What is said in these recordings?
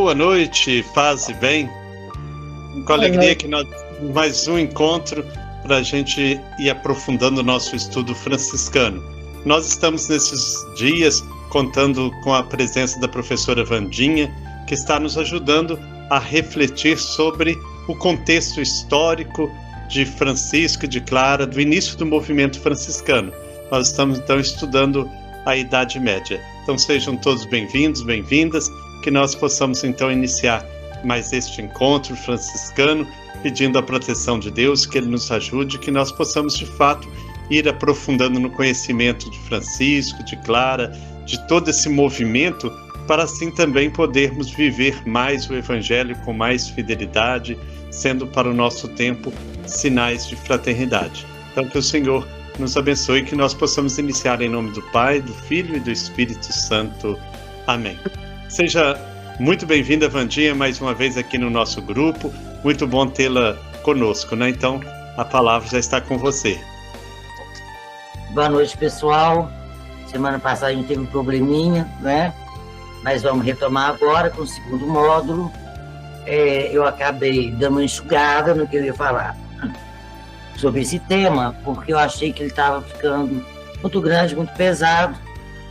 boa noite, paz e bem. Com alegria que nós temos mais um encontro para a gente ir aprofundando o nosso estudo franciscano. Nós estamos nesses dias contando com a presença da professora Wandinha, que está nos ajudando a refletir sobre o contexto histórico de Francisco e de Clara, do início do movimento franciscano. Nós estamos então estudando a Idade Média. Então sejam todos bem-vindos, bem-vindas, que nós possamos então iniciar mais este encontro franciscano, pedindo a proteção de Deus, que Ele nos ajude, que nós possamos de fato ir aprofundando no conhecimento de Francisco, de Clara, de todo esse movimento, para assim também podermos viver mais o Evangelho com mais fidelidade, sendo para o nosso tempo sinais de fraternidade. Então que o Senhor nos abençoe e que nós possamos iniciar em nome do Pai, do Filho e do Espírito Santo. Amém. Seja muito bem-vinda, Wandinha, mais uma vez aqui no nosso grupo. Muito bom tê-la conosco, né? Então, a palavra já está com você. Boa noite, pessoal. Semana passada a gente teve um probleminha, né? Mas vamos retomar agora com o segundo módulo. Eu acabei dando uma enxugada no que eu ia falar sobre esse tema, porque eu achei que ele estava ficando muito grande, muito pesado,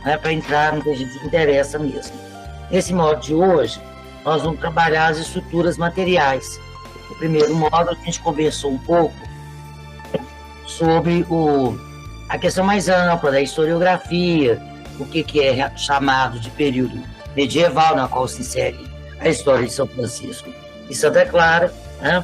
né, para entrar no que a gente interessa mesmo. Nesse módulo de hoje, nós vamos trabalhar as estruturas materiais. No primeiro módulo, a gente conversou um pouco sobre a questão mais ampla da historiografia, o que é chamado de período medieval, na qual se insere a história de São Francisco e Santa Clara, né?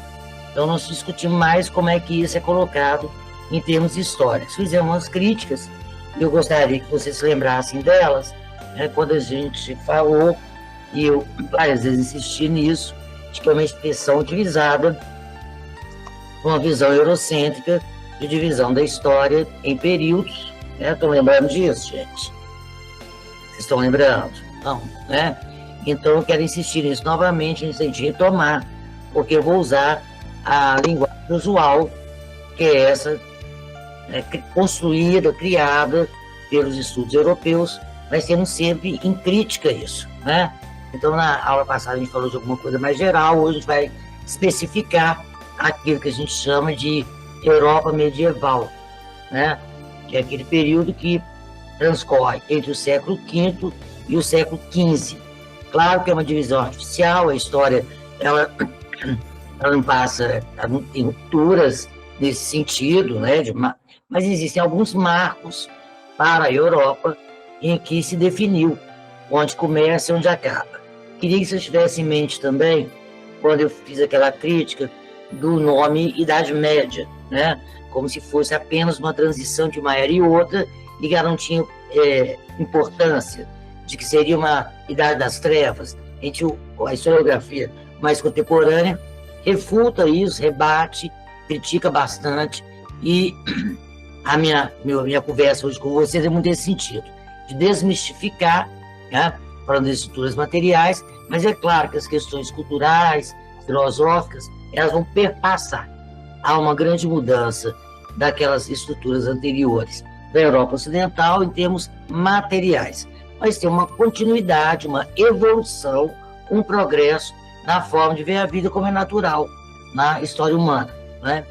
Então, nós discutimos mais como é que isso é colocado em termos históricos. Fizemos umas críticas, e eu gostaria que vocês se lembrassem delas, né, quando a gente falou, e eu várias vezes insisti nisso, de que é uma expressão utilizada com uma visão eurocêntrica de divisão da história em períodos. Estão lembrando disso, gente? Vocês estão lembrando? Não, né? Então, eu quero insistir nisso novamente, antes de retomar, porque eu vou usar a linguagem usual, que é essa, construída, criada pelos estudos europeus, mas temos sempre em crítica isso, né? Então, na aula passada a gente falou de alguma coisa mais geral, hoje a gente vai especificar aquilo que a gente chama de Europa medieval, né? Que é aquele período que transcorre entre o século V e o século XV. Claro que é uma divisão artificial, a história ela não passa, ela não tem rupturas nesse sentido, né? Mas existem alguns marcos para a Europa em que se definiu onde começa e onde acaba. Queria que vocês tivessem em mente também, quando eu fiz aquela crítica do nome Idade Média, né? Como se fosse apenas uma transição de uma era e outra, e que ela não tinha importância de que seria uma Idade das Trevas. A historiografia mais contemporânea refuta isso, rebate, critica bastante, e a minha conversa hoje com vocês é muito nesse sentido, de desmistificar, né, falando das estruturas materiais, mas é claro que as questões culturais, filosóficas, elas vão perpassar. Há uma grande mudança daquelas estruturas anteriores da Europa Ocidental em termos materiais, mas tem uma continuidade, uma evolução, um progresso na forma de ver a vida como é natural na história humana, né?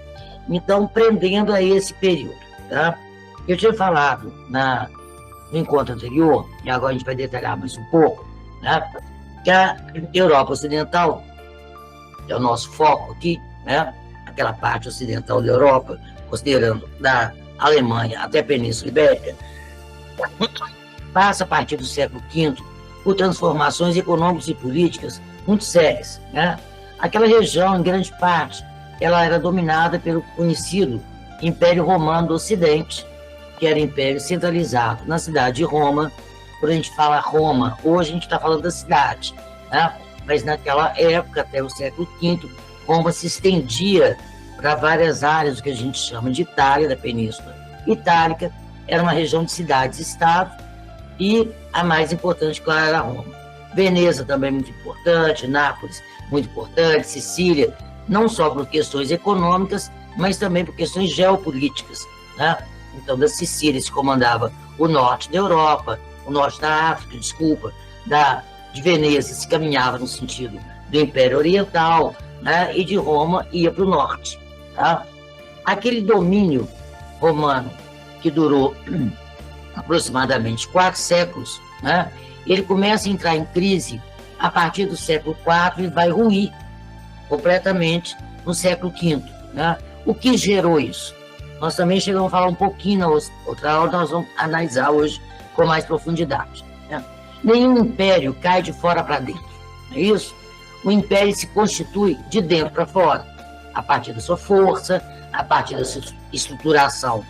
Então, prendendo a esse período, tá? Eu tinha falado no encontro anterior, e agora a gente vai detalhar mais um pouco, né, que a Europa Ocidental é o nosso foco aqui, né? Aquela parte ocidental da Europa, considerando da Alemanha até a Península Ibérica, passa a partir do século V por transformações econômicas e políticas muito sérias, né? Aquela região, em grande parte, ela era dominada pelo conhecido Império Romano do Ocidente, que era um império centralizado na cidade de Roma. Quando a gente fala Roma, hoje a gente está falando da cidade, né? Mas naquela época, até o século V, Roma se estendia para várias áreas, o que a gente chama de Itália, da Península Itálica. Era uma região de cidades-estado, e a mais importante, claro, era Roma. Veneza também muito importante, Nápoles muito importante, Sicília, não só por questões econômicas, mas também por questões geopolíticas, né? Então, da Sicília se comandava o norte da Europa, o norte da África, da de Veneza se caminhava no sentido do Império Oriental, né? E de Roma ia para o norte. Tá? Aquele domínio romano que durou aproximadamente 4 séculos, né? Ele começa a entrar em crise a partir do século IV e vai ruir completamente no século V. Né? O que gerou isso? Nós também chegamos a falar um pouquinho na outra hora, nós vamos analisar hoje com mais profundidade. Né? Nenhum império cai de fora para dentro, não é isso? O império se constitui de dentro para fora, a partir da sua força, a partir da sua estruturação.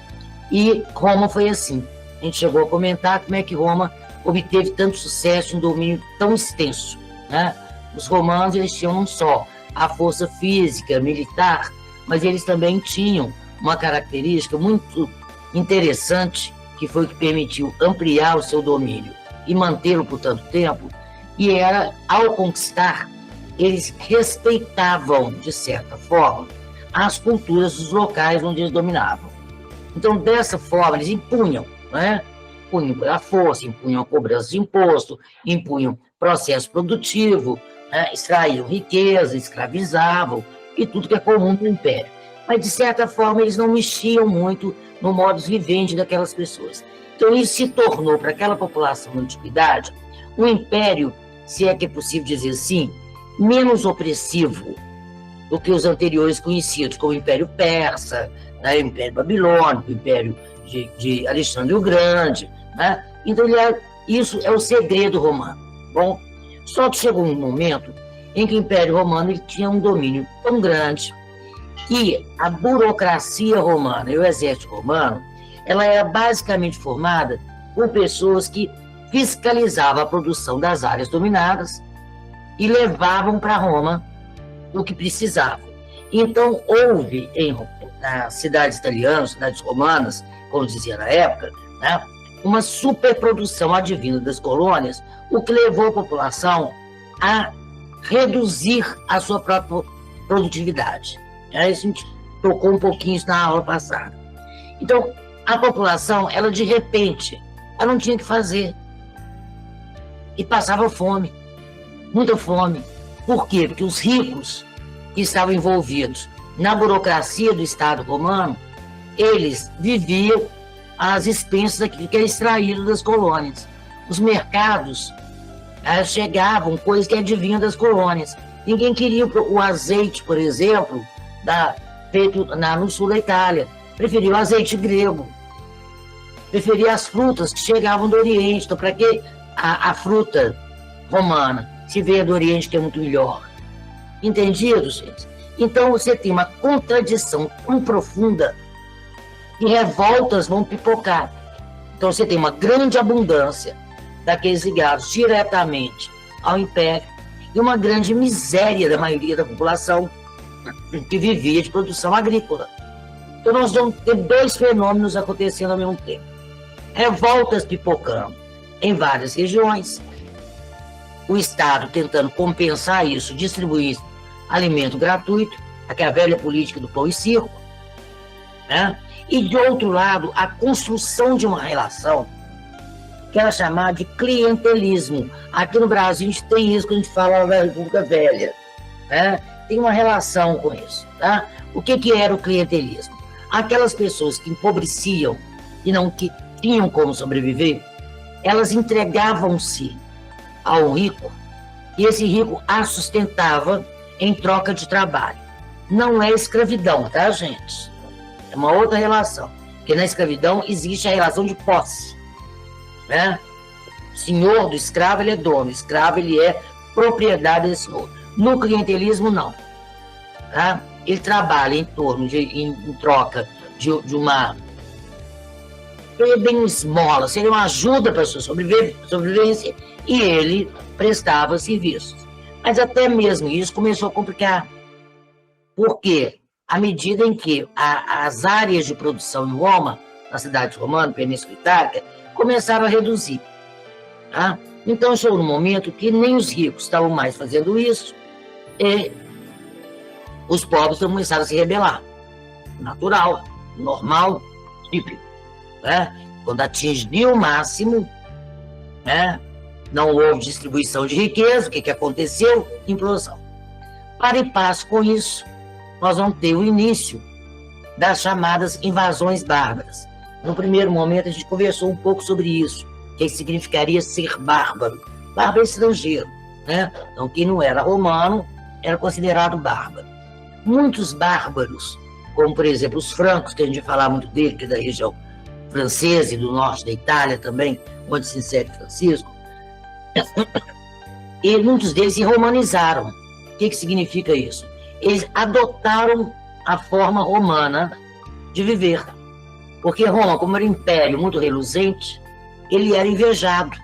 E Roma foi assim. A gente chegou a comentar como é que Roma obteve tanto sucesso em um domínio tão extenso. Né? Os romanos, eles tinham não só a força física, militar, mas eles também tinham uma característica muito interessante, que foi o que permitiu ampliar o seu domínio e mantê-lo por tanto tempo, e era, ao conquistar, eles respeitavam, de certa forma, as culturas dos locais onde eles dominavam. Então, dessa forma, eles impunham, né? Impunham a força, impunham a cobrança de imposto, impunham processo produtivo, né? Extraíam riqueza, escravizavam, e tudo que é comum no Império. Mas, de certa forma, eles não mexiam muito no modus vivendi daquelas pessoas. Então, isso se tornou, para aquela população da antiguidade, um império, se é que é possível dizer assim, menos opressivo do que os anteriores conhecidos, como o Império Persa, né, o Império Babilônico, o Império de Alexandre o Grande. Né? Então, isso é o segredo romano. Bom, só que chegou um momento em que o Império Romano ele tinha um domínio tão grande que a burocracia romana e o exército romano, ela era basicamente formada por pessoas que fiscalizavam a produção das áreas dominadas e levavam para Roma o que precisavam. Então, houve nas cidades italianas, cidades romanas, como dizia na época, né, uma superprodução advinda das colônias, o que levou a população a reduzir a sua própria produtividade. A gente tocou um pouquinho isso na aula passada. Então, a população, ela de repente, ela não tinha o que fazer. E passava fome, muita fome. Por quê? Porque os ricos que estavam envolvidos na burocracia do Estado romano, eles viviam às expensas daquilo que era extraído das colônias. Os mercados chegavam coisas que advinham das colônias. Ninguém queria o azeite, por exemplo, feito no sul da Itália. Preferia o azeite grego. Preferia as frutas que chegavam do Oriente. Então, para que a fruta romana se veio do Oriente, que é muito melhor? Entendido, gente? Então, você tem uma contradição tão profunda que revoltas vão pipocar. Então, você tem uma grande abundância daqueles ligados diretamente ao Império e uma grande miséria da maioria da população que vivia de produção agrícola. Então, nós vamos ter 2 fenômenos acontecendo ao mesmo tempo. Revoltas pipocando em várias regiões, o Estado tentando compensar isso, distribuir alimento gratuito, aquela velha política do pão e circo, né? E, de outro lado, a construção de uma relação que era chamada de clientelismo. Aqui no Brasil, a gente tem isso quando a gente fala da República Velha, né? Tem uma relação com isso. Tá? O que era o clientelismo? Aquelas pessoas que empobreciam e não que tinham como sobreviver, elas entregavam-se ao rico e esse rico a sustentava em troca de trabalho. Não é escravidão, tá, gente? É uma outra relação. Porque na escravidão existe a relação de posse. Né? O senhor do escravo, ele é dono. O escravo, ele é propriedade desse senhor. No clientelismo, não. Tá? Ele trabalha em troca de uma... Seria bem uma esmola, seria uma ajuda para a sua sobrevivência, e ele prestava serviços. Mas até mesmo isso começou a complicar. Por quê? À medida em que as áreas de produção em Roma, na cidade romana, Península Itálica, começaram a reduzir. Tá? Então chegou um momento que nem os ricos estavam mais fazendo isso, e os pobres começaram a se rebelar. Natural, normal, típico. Né? Quando atingiu o máximo, né? não houve distribuição de riqueza. O que aconteceu? Implosão. Para e passo com isso, nós vamos ter o início das chamadas invasões bárbaras. No primeiro momento, a gente conversou um pouco sobre isso, o que significaria ser bárbaro. Bárbaro é estrangeiro, né? Então, quem não era romano era considerado bárbaro. Muitos bárbaros, como, por exemplo, os francos, que a gente vai falar muito dele, que é da região francesa e do norte da Itália também, onde se insere Francisco, e muitos deles se romanizaram. O que significa isso? Eles adotaram a forma romana de viver. Porque Roma, como era um império muito reluzente, ele era invejado.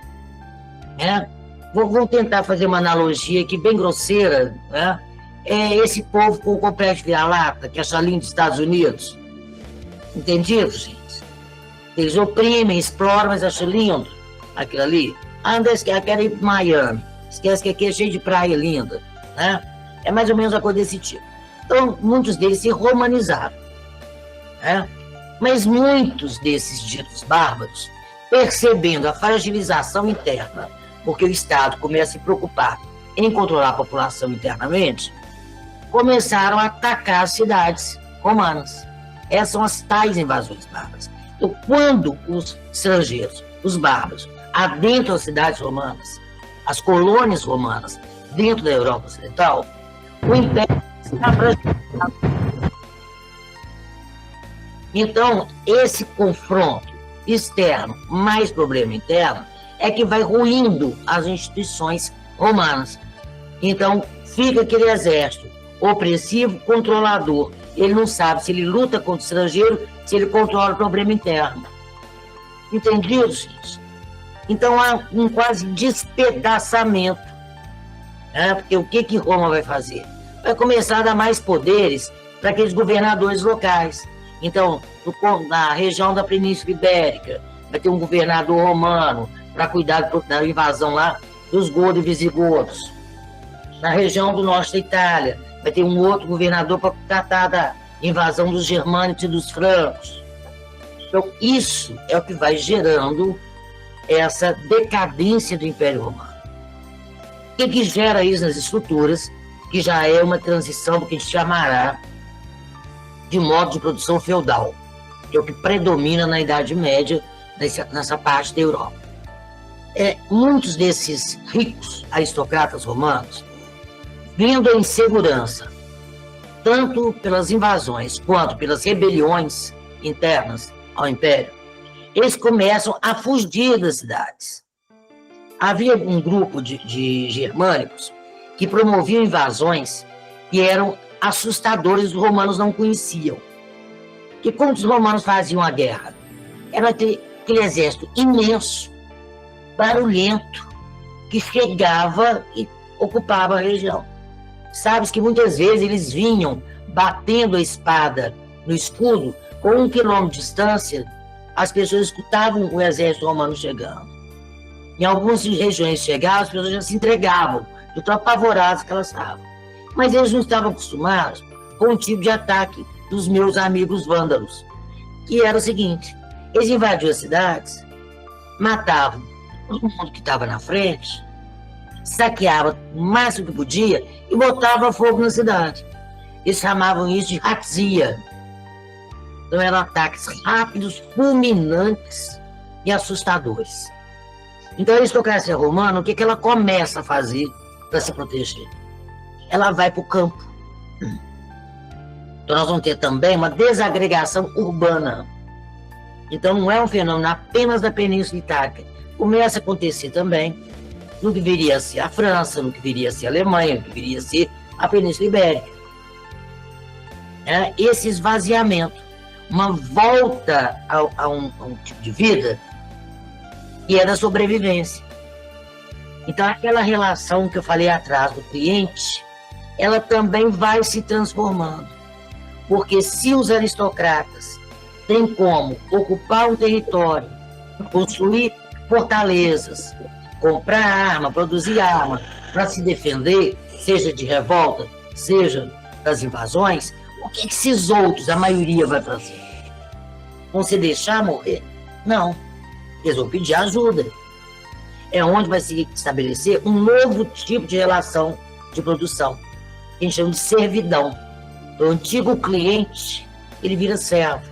Né? Vou tentar fazer uma analogia aqui bem grosseira. Né? É esse povo com o complexo de vira-lata, que acha lindo dos Estados Unidos. Entendido, gente? Eles oprimem, exploram, mas acham lindo aquilo ali. Anda, quer ir para Miami. Esquece que aqui é cheio de praia linda. Né? É mais ou menos a coisa desse tipo. Então, muitos deles se romanizaram. Né? Mas muitos desses ditos bárbaros, percebendo a fragilização interna, porque o Estado começa a se preocupar em controlar a população internamente, começaram a atacar as cidades romanas. Essas são as tais invasões bárbaras. Então, quando os estrangeiros, os bárbaros, adentram as cidades romanas, as colônias romanas, dentro da Europa Ocidental, o Império está fragilizado. Então, esse confronto externo mais problema interno é que vai ruindo as instituições romanas. Então, fica aquele exército opressivo, controlador. Ele não sabe se ele luta contra o estrangeiro, se ele controla o problema interno. Entendido, gente? Então, há um quase despedaçamento. Né? Porque o que Roma vai fazer? Vai começar a dar mais poderes para aqueles governadores locais. Então, na região da Península Ibérica, vai ter um governador romano para cuidar da invasão lá dos godos e visigodos. Na região do norte da Itália, vai ter um outro governador para tratar da invasão dos germânicos e dos francos. Então, isso é o que vai gerando essa decadência do Império Romano. O que gera isso nas estruturas, que já é uma transição do que a gente chamará de modo de produção feudal, que é o que predomina na Idade Média, nessa parte da Europa. Muitos desses ricos aristocratas romanos, vendo a insegurança, tanto pelas invasões quanto pelas rebeliões internas ao Império, eles começam a fugir das cidades. Havia um grupo de germânicos que promoviam invasões que eram assustadores, os romanos não conheciam. Que como os romanos faziam a guerra? Era aquele exército imenso, barulhento, que chegava e ocupava a região. Sabes que muitas vezes eles vinham batendo a espada no escudo, com 1 quilômetro de distância, as pessoas escutavam o exército romano chegando. Em algumas regiões chegavam, as pessoas já se entregavam, de tão apavoradas que elas estavam. Mas eles não estavam acostumados com o tipo de ataque dos meus amigos vândalos, que era o seguinte: eles invadiam as cidades, matavam todo mundo que estava na frente, saqueavam o máximo que podia e botavam fogo na cidade. Eles chamavam isso de razzia. Então eram ataques rápidos, fulminantes e assustadores. Então a aristocracia romana, o que ela começa a fazer para se proteger? Ela vai para o campo. Então nós vamos ter também uma desagregação urbana. Então não é um fenômeno apenas da Península Itálica. Começa a acontecer também no que viria a ser a França, no que viria a ser a Alemanha, no que viria a ser a Península Ibérica. Esse esvaziamento, uma volta a um tipo de vida que é da sobrevivência. Então aquela relação que eu falei atrás do cliente, ela também vai se transformando. Porque se os aristocratas têm como ocupar um território, construir fortalezas, comprar arma, produzir arma para se defender, seja de revolta, seja das invasões, o que esses outros, a maioria, vai fazer? Vão se deixar morrer? Não. Eles vão pedir ajuda. é onde vai se estabelecer um novo tipo de relação de produção, que a gente chama de servidão. O antigo cliente, ele vira servo.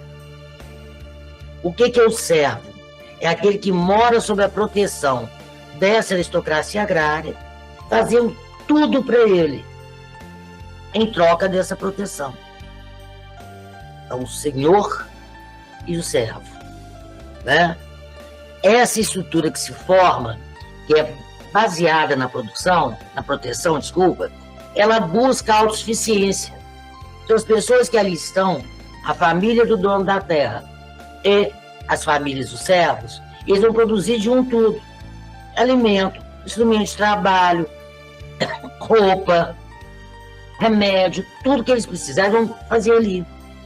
O que é o servo? É aquele que mora sob a proteção dessa aristocracia agrária, fazendo tudo para ele, em troca dessa proteção. Então, o senhor e o servo, né? Essa estrutura que se forma, que é baseada na proteção, ela busca a autossuficiência. Então, as pessoas que ali estão, a família do dono da terra e as famílias dos servos, eles vão produzir de um tudo: alimento, instrumento de trabalho, roupa, remédio, tudo que eles precisarem vão fazer ali.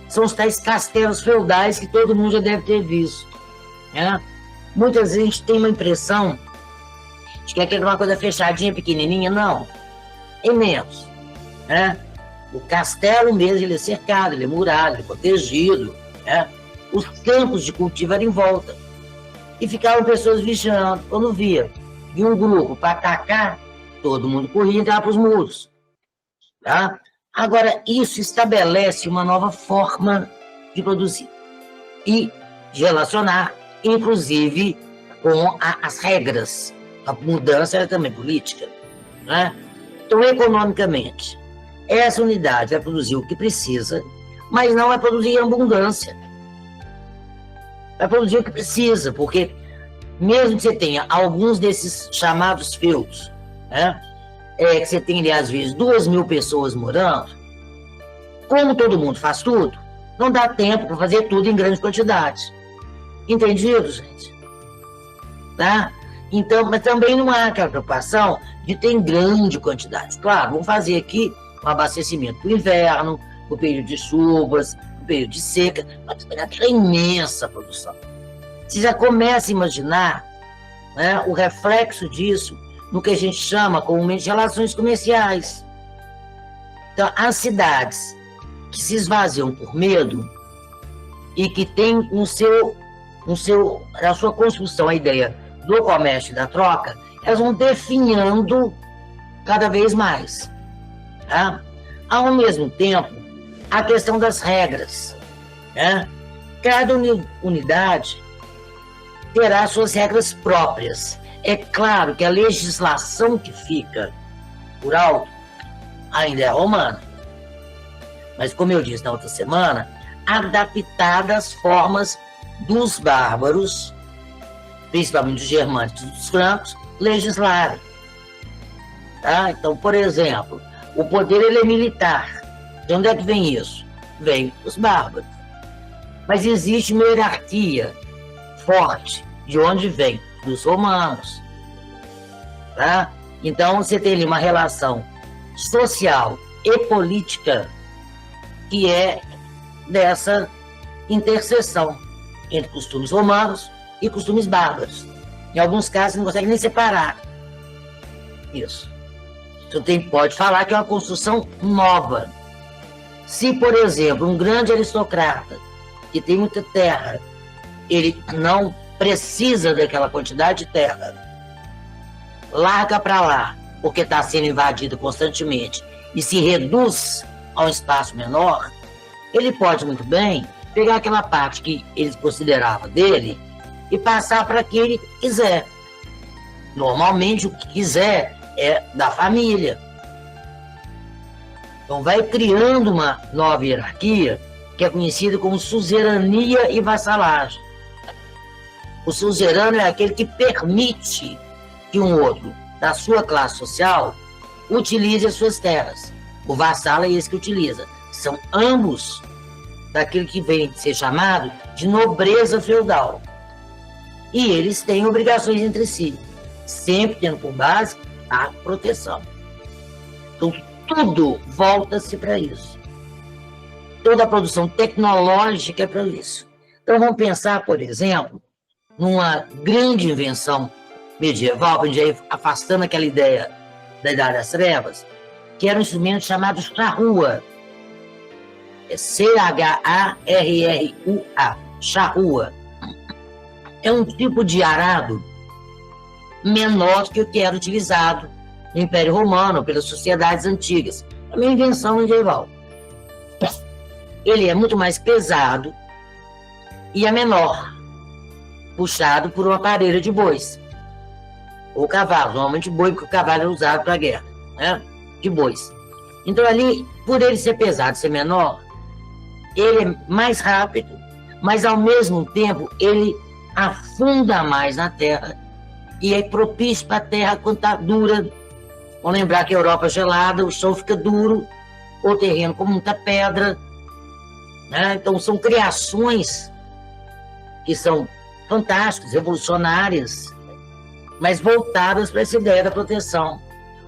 São os tais castelos feudais que todo mundo já deve ter visto, né? Muitas vezes a gente tem uma impressão de que aquilo é uma coisa fechadinha, pequenininha. Não, é imenso, né? O castelo mesmo, ele é cercado, ele é murado, ele é protegido, né? Os campos de cultivo eram em volta. E ficavam pessoas vigiando. Quando via um grupo para atacar, todo mundo corria e entrava para os muros. Tá? Agora, isso estabelece uma nova forma de produzir e de relacionar, inclusive com as regras. A mudança é também política, né? Então, economicamente, essa unidade vai produzir o que precisa, mas não vai produzir em abundância. Vai produzir o que precisa, porque mesmo que você tenha alguns desses chamados feudos, né? Que você tem ali, às vezes, 2.000 pessoas morando, como todo mundo faz tudo, não dá tempo para fazer tudo em grandes quantidades. Entendido, gente? Tá? Então, mas também não há aquela preocupação de ter em grande quantidade. Claro, vamos fazer aqui um abastecimento para o inverno, para o período de chuvas, para o período de seca, mas também aquela imensa produção. Você já começa a imaginar, né, o reflexo disso no que a gente chama comumente de relações comerciais. Então, as cidades que se esvaziam por medo e que têm na sua construção a ideia do comércio e da troca, elas vão definhando cada vez mais. Tá? Ao mesmo tempo, a questão das regras. Né? Cada unidade terá suas regras próprias. É claro que a legislação que fica por alto ainda é romana. Mas, como eu disse na outra semana, adaptada às formas dos bárbaros, principalmente dos germânicos e dos francos, legislarem. Tá? Então, por exemplo, o poder ele é militar. De onde é que vem isso? Vem dos bárbaros. Mas existe uma hierarquia forte. De onde vem? Dos romanos. Tá? Então, você tem ali uma relação social e política que é dessa interseção entre costumes romanos e costumes bárbaros. Em alguns casos, você não consegue nem separar isso. Você pode falar que é uma construção nova. Se, por exemplo, um grande aristocrata que tem muita terra, ele não precisa daquela quantidade de terra, larga para lá, porque está sendo invadido constantemente, e se reduz a um espaço menor, ele pode muito bem pegar aquela parte que ele considerava dele e passar para quem ele quiser. Normalmente, o que quiser é da família. Então, vai criando uma nova hierarquia que é conhecida como suzerania e vassalagem. O suzerano é aquele que permite que um outro da sua classe social utilize as suas terras. O vassalo é esse que utiliza. São ambos daquilo que vem ser chamado de nobreza feudal. E eles têm obrigações entre si, sempre tendo por base a proteção. Então, tudo volta-se para isso. Toda a produção tecnológica é para isso. Então, vamos pensar, por exemplo, numa grande invenção medieval, para a gente ir afastando aquela ideia da Idade das Trevas, que era um instrumento chamado charrua. É C-H-A-R-R-U-A, charrua. É um tipo de arado menor do que o que era utilizado no Império Romano, pelas sociedades antigas. É uma invenção medieval. Ele é muito mais pesado e é menor, puxado por uma parelha de bois. Ou cavalo, normalmente boi, porque o cavalo é usado para a guerra, né? De bois. Então ali, por ele ser pesado, ser menor, ele é mais rápido, mas ao mesmo tempo ele afunda mais na terra e é propício para a terra quando está dura. Vamos lembrar que a Europa é gelada, o chão fica duro, o terreno com muita pedra, né? Então são criações que são fantásticas, revolucionárias, mas voltadas para essa ideia da proteção.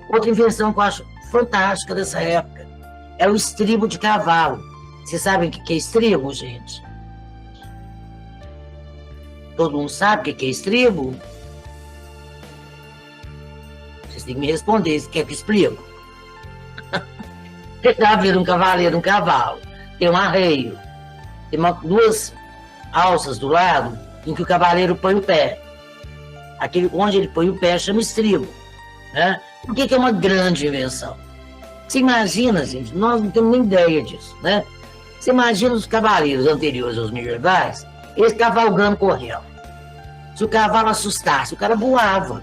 Outra invenção que eu acho fantástica dessa época é o estribo de cavalo. Vocês sabem o que é estribo, gente? Todo mundo sabe o que é estribo? Vocês têm que me responder, se quer que eu explico. Você está vendo um cavaleiro, um cavalo, tem um arreio, tem duas alças do lado em que o cavaleiro põe o pé. Aquele onde ele põe o pé chama estribo, né? Por que é uma grande invenção? Você imagina, gente, nós não temos nem ideia disso, né? Você imagina os cavaleiros anteriores aos medievais, eles cavalgando, correndo. Se o cavalo assustasse, o cara voava.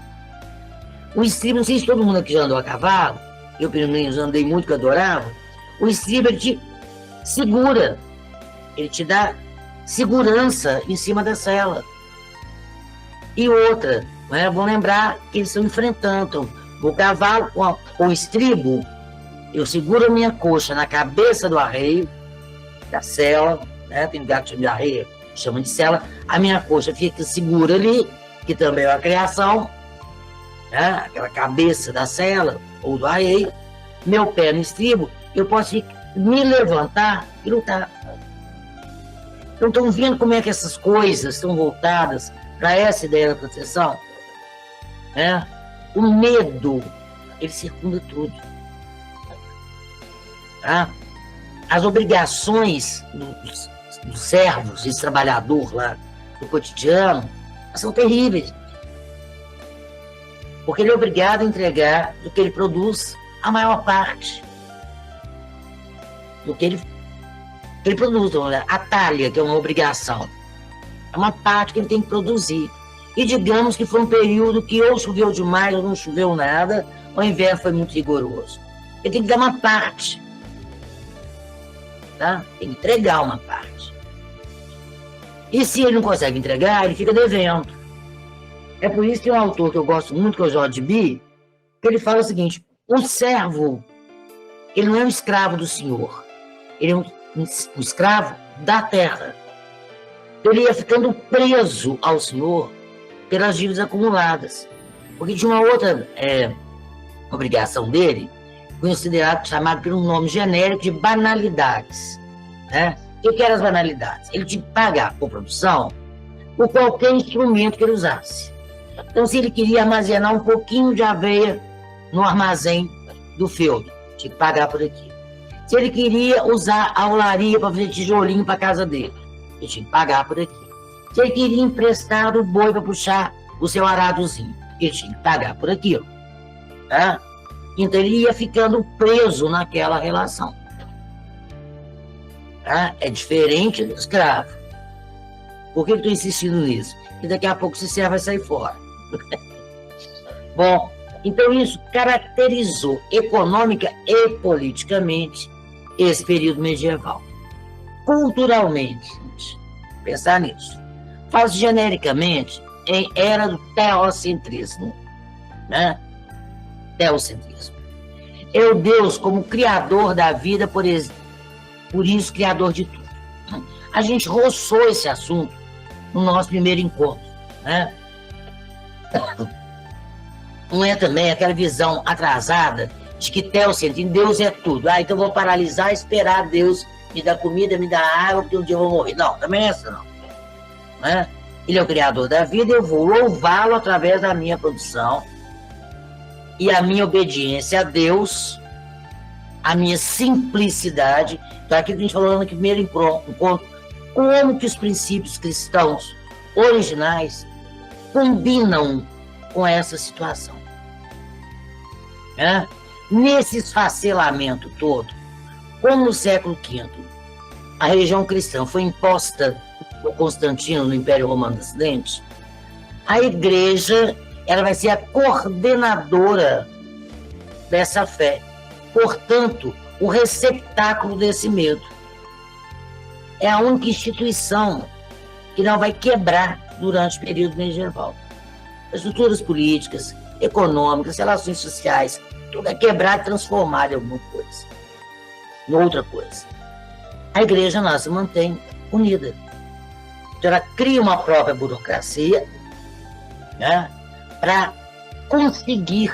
O estribo, não sei se todo mundo aqui já andou a cavalo, eu pelo menos andei muito, que eu adorava. O estribo, ele te segura, ele te dá segurança em cima da sela. E outra, né, vamos lembrar que eles estão enfrentando o cavalo com o estribo. Eu seguro a minha coxa na cabeça do arreio, da sela, né? Tem lugar que chama de arreio, chama de sela. A minha coxa fica segura ali, que também é uma criação, né? Aquela cabeça da sela ou do arreio. Meu pé no estribo, eu posso me levantar e lutar. Então, estão vendo como é que essas coisas estão voltadas para essa ideia da proteção? Né? O medo, ele circunda tudo. Tá? As obrigações dos servos, desse trabalhador lá do cotidiano, são terríveis. Porque ele é obrigado a entregar do que ele produz a maior parte. Do que ele produz, a talha, que é uma obrigação. É uma parte que ele tem que produzir. E digamos que foi um período que ou choveu demais ou não choveu nada, o inverno foi muito rigoroso. Ele tem que dar uma parte. Tá? Tem que entregar uma parte. E se ele não consegue entregar, ele fica devendo. É por isso que um autor que eu gosto muito, que é o George B., que ele fala o seguinte: o servo, ele não é um escravo do senhor, ele é um escravo da terra. Ele ia ficando preso ao senhor pelas dívidas acumuladas. Porque tinha uma outra obrigação dele, considerado, chamado pelo nome genérico de banalidades. Né? O que eram as banalidades? Ele tinha que pagar por produção por qualquer instrumento que ele usasse. Então, se ele queria armazenar um pouquinho de aveia no armazém do feudo, tinha que pagar por aquilo. Se ele queria usar a olaria para fazer tijolinho para a casa dele, ele tinha que pagar por aquilo. Se ele queria emprestar o boi para puxar o seu aradozinho, ele tinha que pagar por aquilo. Tá? Então ele ia ficando preso naquela relação. Tá? É diferente do escravo. Por que eu estou insistindo nisso? Porque daqui a pouco esse servo vai sair fora. Bom, então isso caracterizou econômica e politicamente esse período medieval. Culturalmente, gente, pensar nisso. Falo genericamente em era do teocentrismo. Né? Teocentrismo. É o Deus como criador da vida, por isso criador de tudo. A gente roçou esse assunto no nosso primeiro encontro. Né? Não é também aquela visão atrasada de que teocentrismo, Deus é tudo. Então vou paralisar e esperar Deus me dar comida, me dar água, porque um dia eu vou morrer. Não, também é essa não. Né? Ele é o criador da vida, eu vou louvá-lo através da minha produção e a minha obediência a Deus, a minha simplicidade. Então, aquilo que a gente falou no primeiro encontro, como que os princípios cristãos originais combinam com essa situação. Nesse esfacelamento todo, como no século V a religião cristã foi imposta por Constantino no Império Romano do Ocidente, a igreja ela vai ser a coordenadora dessa fé. Portanto, o receptáculo desse medo. É a única instituição que não vai quebrar durante o período medieval. Estruturas políticas, econômicas, relações sociais, tudo é quebrado e transformado em alguma coisa, em outra coisa. A igreja não se mantém unida. Então, ela cria uma própria burocracia, né, para conseguir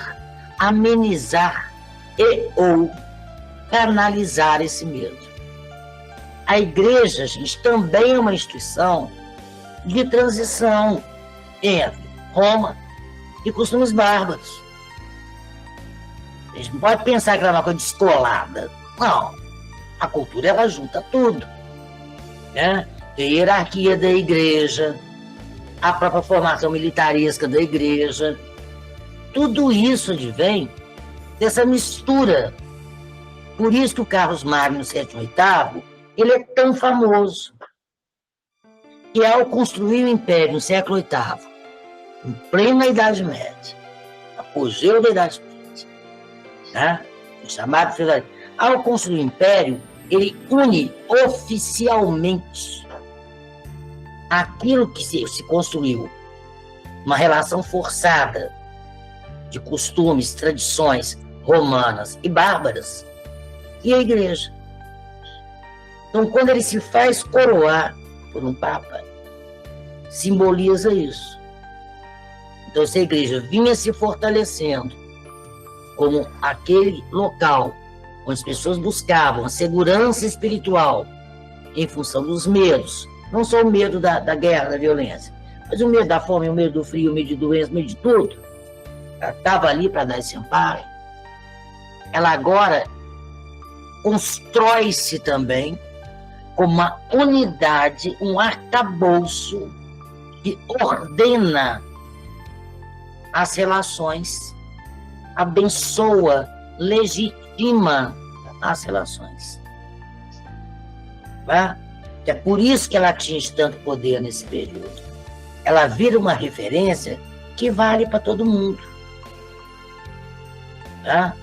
amenizar e ou canalizar esse medo. A igreja, gente, também é uma instituição de transição entre Roma e costumes bárbaros. A gente não pode pensar que ela é uma coisa descolada. Não. A cultura, ela junta tudo. Né? Tem a hierarquia da igreja, a própria formação militaresca da igreja. Tudo isso advém dessa mistura. Por isso que o Carlos Magno, sétimo e oitavo, ele é tão famoso. E ao construir o Império no século VIII, em plena Idade Média, apogeu da Idade Média, né? O chamado feudalismo. Ao construir o Império, ele une oficialmente aquilo que se construiu, uma relação forçada de costumes, tradições romanas e bárbaras, e a igreja. Então, quando ele se faz coroar por um papa, simboliza isso. Então, essa igreja vinha se fortalecendo como aquele local onde as pessoas buscavam a segurança espiritual em função dos medos, não só o medo da guerra, da violência, mas o medo da fome, o medo do frio, o medo de doença, o medo de tudo. Ela estava ali para dar esse amparo. Ela agora constrói-se também como uma unidade, um arcabouço que ordena as relações, abençoa, legitima as relações. Tá? É por isso que ela atinge tanto poder nesse período. Ela vira uma referência que vale para todo mundo. Tá?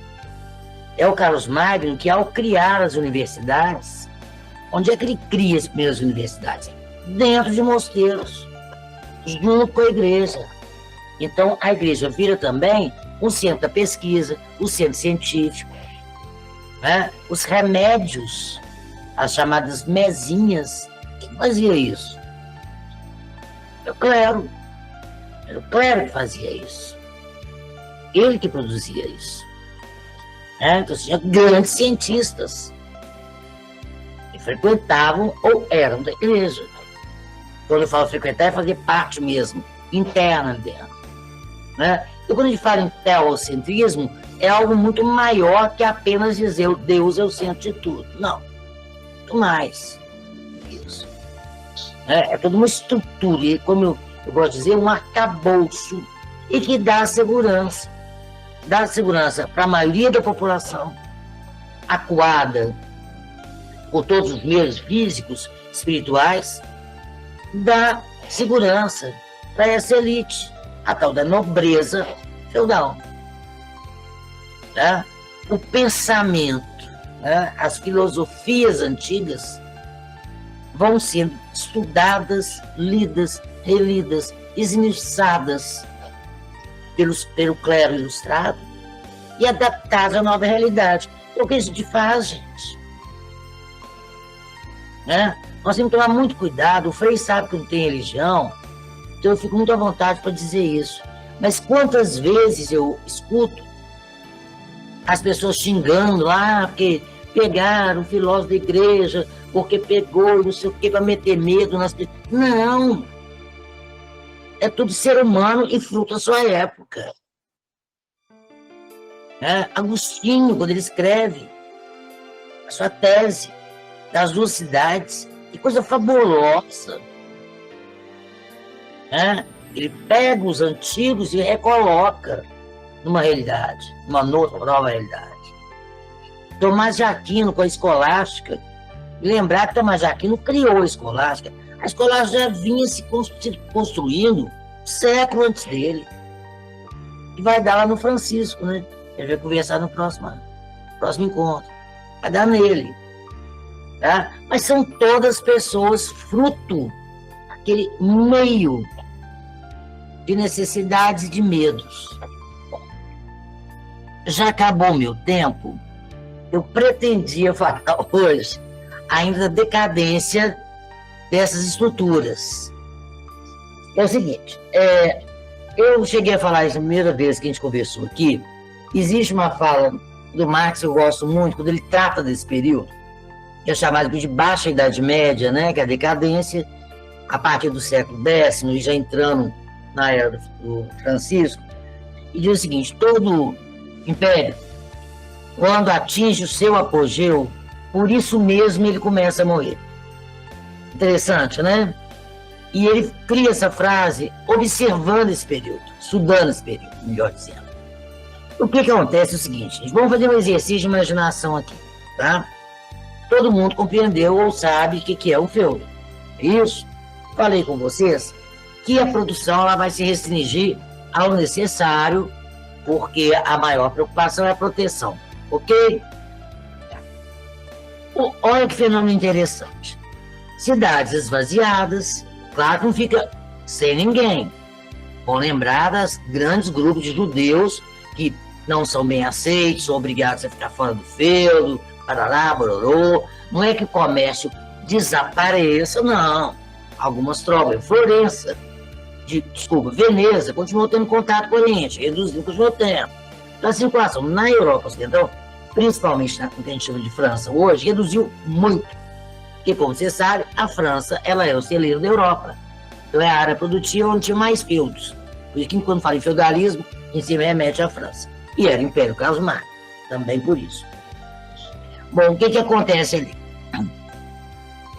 É o Carlos Magno que, ao criar as universidades, onde é que ele cria as primeiras universidades? Dentro de mosteiros, junto com a igreja. Então, a igreja vira também o centro da pesquisa, o centro científico, né? Os remédios, as chamadas mesinhas. Quem fazia isso? Era o clero. Era o clero que fazia isso. Ele que produzia isso. Então, tinha grandes cientistas que frequentavam ou eram da igreja. Quando eu falo frequentar, é fazer parte mesmo, interna dentro. Né? E quando a gente fala em teocentrismo, é algo muito maior que apenas dizer Deus é o centro de tudo. Não, muito mais isso. É toda uma estrutura, e como eu gosto de dizer, um arcabouço, e que dá segurança. Dá segurança para a maioria da população, acuada por todos os meios físicos, espirituais, dá segurança para essa elite, a tal da nobreza feudal. Tá? O pensamento, né? As filosofias antigas vão sendo estudadas, lidas, relidas, esmiuçadas pelo clero ilustrado e adaptadas à nova realidade. É o que a gente faz, gente. Né? Nós temos que tomar muito cuidado. O Frei sabe que não tem religião, então eu fico muito à vontade para dizer isso. Mas quantas vezes eu escuto as pessoas xingando lá, porque pegaram o filósofo da igreja, porque pegou não sei o que para meter medo nas pessoas. Não! É tudo ser humano e fruto da sua época. Agostinho, quando ele escreve a sua tese das duas cidades, que coisa fabulosa. Ele pega os antigos e recoloca numa realidade, numa nova realidade. Tomás de Aquino, com a escolástica, lembrar que Tomás de Aquino criou a escolástica já vinha se construindo século antes dele. E vai dar lá no Francisco, né? A gente vai conversar no próximo encontro. Vai dar nele. Tá? Mas são todas pessoas fruto daquele meio de necessidades e de medos. Já acabou meu tempo. Eu pretendia falar hoje ainda da decadência dessas estruturas. É o seguinte, eu cheguei a falar isso a primeira vez que a gente conversou aqui. Existe uma fala do Marx que eu gosto muito, quando ele trata desse período, que é chamado de Baixa Idade Média, né, que é a decadência, a partir do século X, e já entrando na era do Francisco, e diz o seguinte: todo império, quando atinge o seu apogeu, por isso mesmo ele começa a morrer. Interessante, né? E ele cria essa frase observando esse período, estudando esse período, melhor dizendo. O que acontece é o seguinte, gente, vamos fazer um exercício de imaginação aqui, tá? Todo mundo compreendeu ou sabe o que é um feudo. É isso? Falei com vocês que a produção ela vai se restringir ao necessário, porque a maior preocupação é a proteção, ok? Olha que fenômeno interessante. Cidades esvaziadas, claro que não fica sem ninguém. Vão lembrar das grandes grupos de judeus que não são bem aceitos, são obrigados a ficar fora do feudo, parará, bororô. Não é que o comércio desapareça, não. Algumas trocas. Florença, Veneza, continuou tendo contato com o Oriente, reduziu, continuou tendo. Então a circulação na Europa Ocidental, principalmente na que a gente chama de França hoje, reduziu muito. Porque, como você sabe, a França ela é o celeiro da Europa. Então é a área produtiva onde tinha mais feudos. Por isso que quando fala em feudalismo, em se remete à França. E era o Império Carlos Magno, também por isso. Bom, o que acontece ali?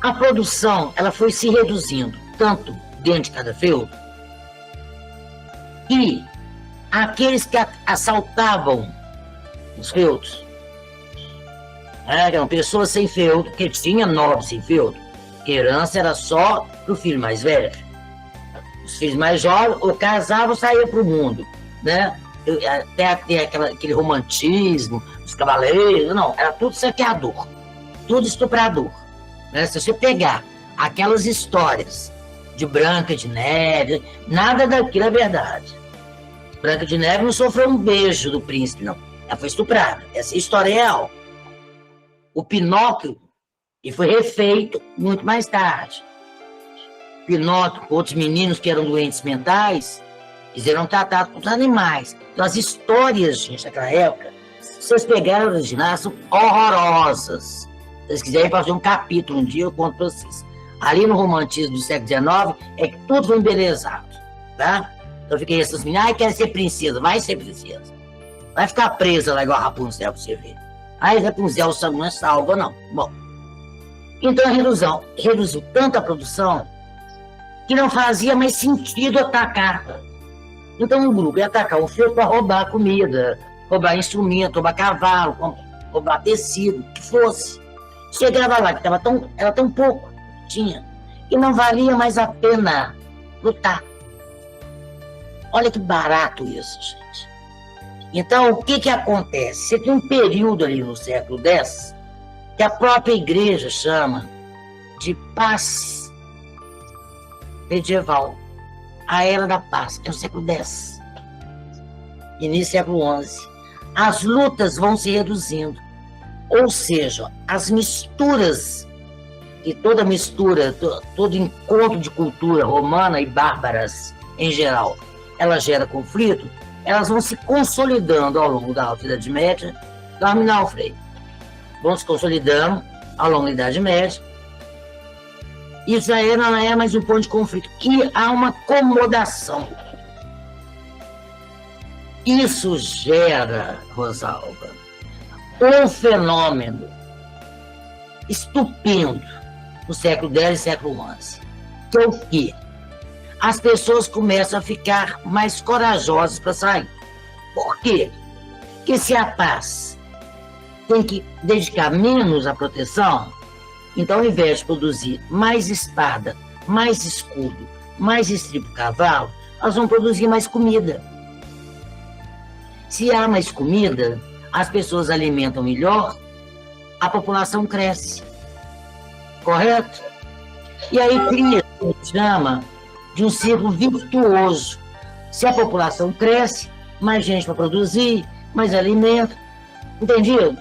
A produção ela foi se reduzindo, tanto dentro de cada feudo, e aqueles que assaltavam os feudos, eram pessoas sem feudo, que tinha nobres sem feudo, que herança era só para o filho mais velho. Os filhos mais jovens ou casavam ou saíam para o mundo, né? Até aquele romantismo, os cavaleiros, não, era tudo saqueador, tudo estuprador. Né? Se você pegar aquelas histórias de Branca de Neve, nada daquilo é verdade. Branca de Neve não sofreu um beijo do príncipe, não. Ela foi estuprada. Essa é a história real. O Pinóquio, e foi refeito muito mais tarde. Pinóquio, outros meninos que eram doentes mentais, eles eram tratados como animais. Então, as histórias, gente, daquela época, se vocês pegarem originais, são horrorosas. Se vocês quiserem fazer um capítulo um dia, eu conto para vocês. Ali no romantismo do século XIX, é que tudo foi embelezado, tá? Então, fiquei essas meninas, quer ser princesa, vai ser princesa. Vai ficar presa lá igual a Rapunzel, pra você ver. Aí Rapunzel não é salva, não. Bom, então a reduziu tanto a produção que não fazia mais sentido atacar. Então o grupo ia atacar o feudo para roubar comida, roubar instrumento, roubar cavalo, roubar tecido, o que fosse. Chegava lá, que era tão pouco, tinha, e não valia mais a pena lutar. Olha que barato isso, gente. Então, o que acontece? Você tem um período ali no século X que a própria igreja chama de paz medieval. A Era da Paz, é o século X. Início do século XI. As lutas vão se reduzindo. Ou seja, as misturas, e toda mistura, todo encontro de cultura romana e bárbaras em geral, ela gera conflito, elas vão se consolidando ao longo da Alta Idade Média, Terminal Freire. Vão se consolidando ao longo da Idade Média. Isso aí não é mais um ponto de conflito. E há uma acomodação. Isso gera, Rosalba, um fenômeno estupendo no século X e século XI. Que é o quê? as pessoas começam a ficar mais corajosas para sair. Por quê? Porque se a paz tem que dedicar menos à proteção, então, ao invés de produzir mais espada, mais escudo, mais estribo-cavalo, nós vamos produzir mais comida. Se há mais comida, as pessoas alimentam melhor, a população cresce. Correto? E aí cria o que chama de um ciclo virtuoso. Se a população cresce, mais gente para produzir, mais alimento. Entendido?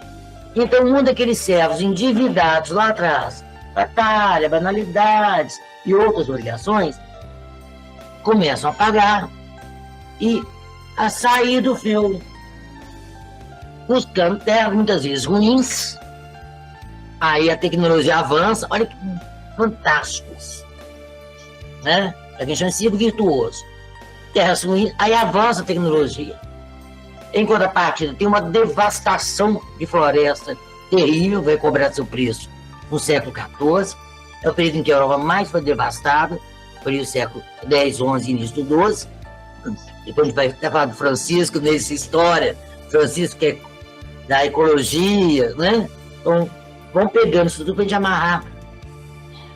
Então, um daqueles servos endividados lá atrás, batalha, banalidades e outras obrigações, começam a pagar e a sair do feudo, buscando terras muitas vezes ruins. Aí a tecnologia avança, olha que fantásticos, né? A gente chama de ciclo virtuoso. Terras ruins, aí avança a tecnologia. Em contrapartida, tem uma devastação de floresta terrível, vai cobrar seu preço no século XIV. É o período em que a Europa mais foi devastada, foi o século X, XI, início do XII. Depois a gente vai até falar do Francisco nessa história. Francisco que é da ecologia, né? Então, vão pegando isso tudo para a gente amarrar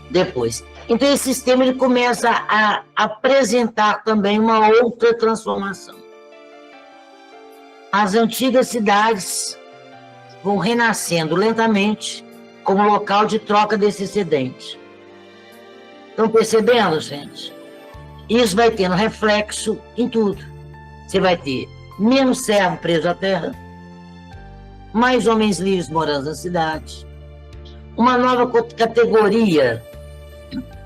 depois. Então, esse sistema ele começa a apresentar também uma outra transformação. As antigas cidades vão renascendo lentamente como local de troca desse excedente. Estão percebendo, gente? Isso vai tendo reflexo em tudo. Você vai ter menos servo preso à terra, mais homens livres morando na cidade, uma nova categoria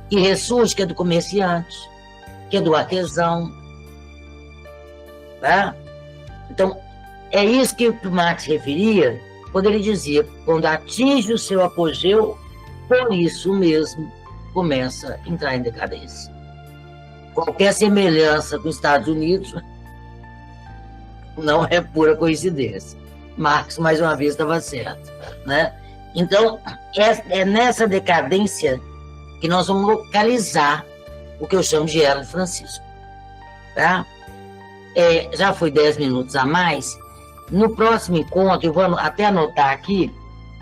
que ressurge, que é do comerciante, que é do artesão. Tá? Então, é isso que o Marx referia quando ele dizia, quando atinge o seu apogeu, por isso mesmo começa a entrar em decadência. Qualquer semelhança com os Estados Unidos não é pura coincidência. Marx, mais uma vez, estava certo, né? Então, é nessa decadência que nós vamos localizar o que eu chamo de Era de Francisco. Tá? Já foi 10 minutos a mais. No próximo encontro, eu vou até anotar aqui,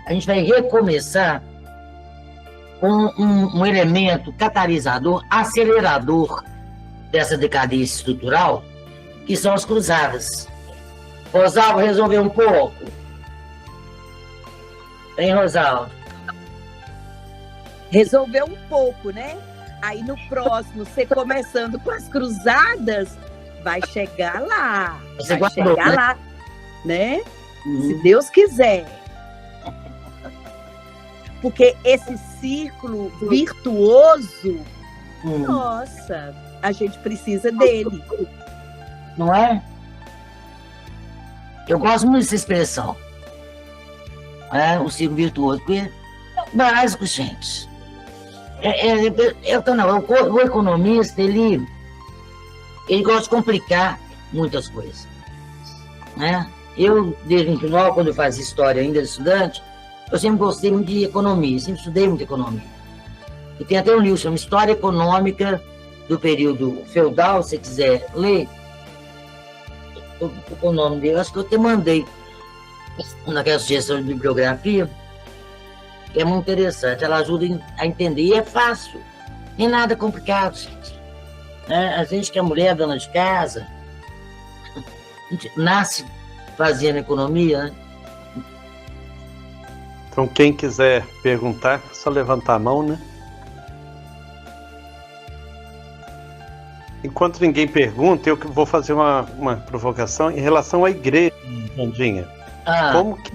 a gente vai recomeçar com um elemento catalisador, acelerador dessa decadência estrutural, que são as cruzadas. Rosalvo, resolveu um pouco? Hein, Rosalvo? Resolveu um pouco, né? Aí no próximo, você começando com as cruzadas, vai chegar lá. Você vai guardou, chegar né? lá, né? Se Deus quiser. Porque esse círculo virtuoso, nossa, a gente precisa dele. Não é? Eu gosto muito dessa expressão. O ciclo virtuoso, porque é básico, gente. O economista, ele gosta de complicar muitas coisas. Né? Eu, desde o final, quando eu fazia história ainda de estudante, eu sempre gostei muito de economia, sempre estudei muito economia. E tem até um livro, chama História Econômica do Período Feudal, se você quiser ler, o nome dele, acho que eu até mandei naquela sugestão de bibliografia, que é muito interessante, ela ajuda a entender, e é fácil, nem nada complicado, gente. A gente que é mulher, dona de casa, a gente nasce fazendo economia, né? Então, quem quiser perguntar, é só levantar a mão, né? Enquanto ninguém pergunta, eu vou fazer uma provocação em relação à igreja, Vandinha. Como que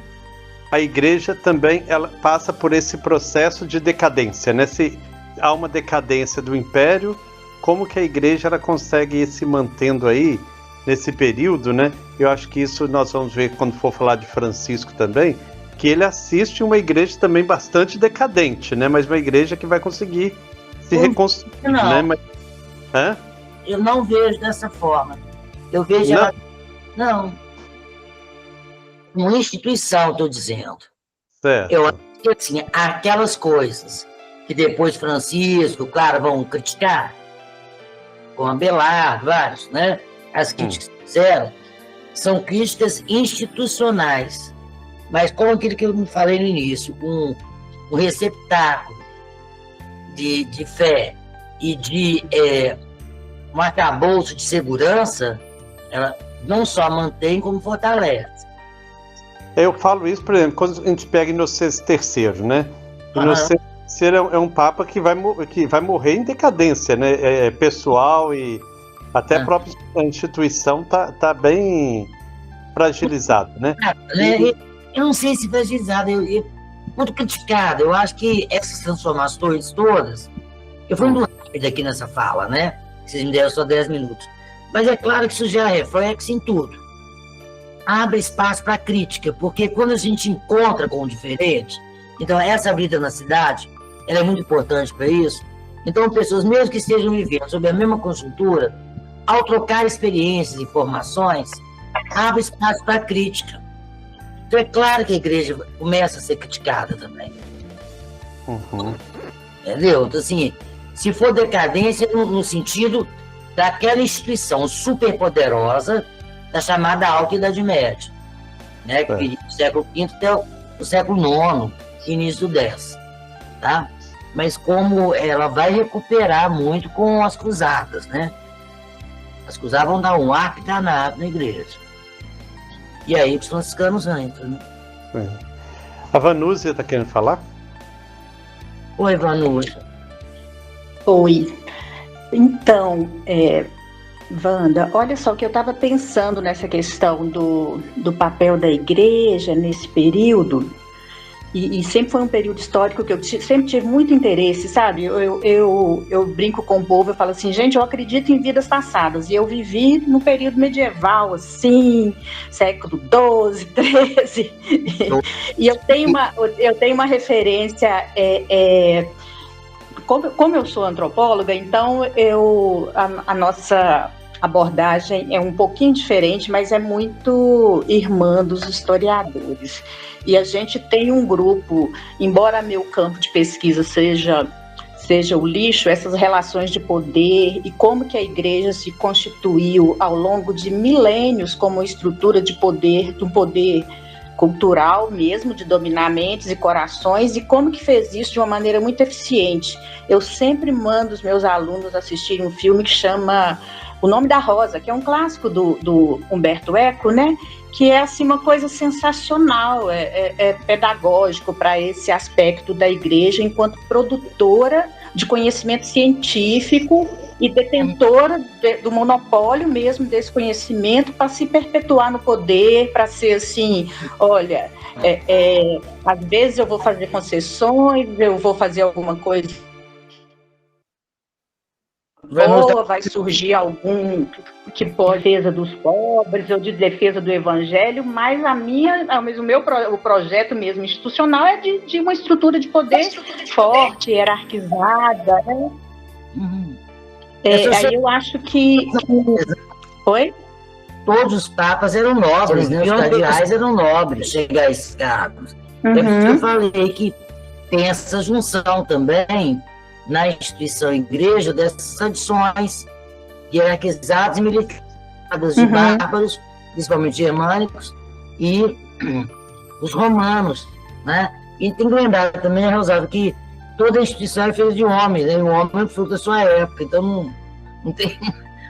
a igreja também ela passa por esse processo de decadência, né? Se há uma decadência do império, como que a igreja ela consegue ir se mantendo aí nesse período, né? Eu acho que isso nós vamos ver quando for falar de Francisco também, que ele assiste uma igreja também bastante decadente, né? Mas uma igreja que vai conseguir se reconstruir, né? Mas, eu não vejo dessa forma. Eu vejo ela... Não. Uma instituição, estou dizendo. Certo. Eu acho que, assim, aquelas coisas que depois Francisco, claro, vão criticar, com Abelardo, vários, né? As críticas que fizeram são críticas institucionais, mas como aquilo que eu falei no início, um receptáculo de fé e de um arcabouço de segurança, ela não só mantém, como fortalece. Eu falo isso, por exemplo, quando a gente pega Inocêncio III, né? Inocêncio III é um papa que vai morrer em decadência, né? Pessoal e até a própria instituição tá bem fragilizada, né? Eu não sei se fragilizada, muito criticada. Eu acho que essas transformações todas, eu fui muito rápido aqui nessa fala, né? Vocês me deram só 10 minutos. Mas é claro que isso já reflete em tudo. Abre espaço para crítica, porque quando a gente encontra com o diferente, então essa vida na cidade, ela é muito importante para isso. Então pessoas, mesmo que estejam vivendo sob a mesma conjuntura, ao trocar experiências e informações, abre espaço para crítica. Então é claro que a igreja começa a ser criticada também. Entendeu? Então, assim, se for decadência no sentido daquela instituição superpoderosa da chamada Alta Idade Média, né? Que do século V até o século IX, início do X, tá? Mas como ela vai recuperar muito com as cruzadas, né? As cruzadas vão dar um ar danado na igreja. E aí os franciscanos entram, né? A Vanúzia está querendo falar? Oi, Vanúzia. Oi. Então, Wanda, olha só que eu estava pensando nessa questão do papel da igreja nesse período, e sempre foi um período histórico que eu sempre tive muito interesse, sabe? Eu brinco com o povo, eu falo assim, gente, eu acredito em vidas passadas, e eu vivi no período medieval, assim, século XII, XIII, e eu tenho uma referência, como eu sou antropóloga, então a nossa abordagem é um pouquinho diferente, mas é muito irmã dos historiadores. E a gente tem um grupo, embora meu campo de pesquisa seja o lixo, essas relações de poder e como que a igreja se constituiu ao longo de milênios como estrutura de poder, de um poder cultural mesmo, de dominar mentes e corações, e como que fez isso de uma maneira muito eficiente. Eu sempre mando os meus alunos assistirem um filme que chama O Nome da Rosa, que é um clássico do Umberto Eco, né? Que é assim uma coisa sensacional, é pedagógico para esse aspecto da igreja enquanto produtora de conhecimento científico e detentora do monopólio mesmo desse conhecimento para se perpetuar no poder, para ser assim, olha, às vezes eu vou fazer concessões, eu vou fazer alguma coisa boa, vai surgir algum que pode defesa dos pobres ou de defesa do evangelho, mas o projeto mesmo institucional é de uma estrutura de poder forte, hierarquizada, né? Aí eu acho que... Oi? Todos os papas eram nobres, né? Os cardeais eram nobres, chegar a esses cargos. É por isso que eu falei que tem essa junção também na instituição igreja dessas tradições hierarquizadas e militarizadas de bárbaros, principalmente germânicos, e os romanos, né? E tem que lembrar também, Rosário, que toda instituição é feita de homens, né? E o homem é fruto da sua época, então não tem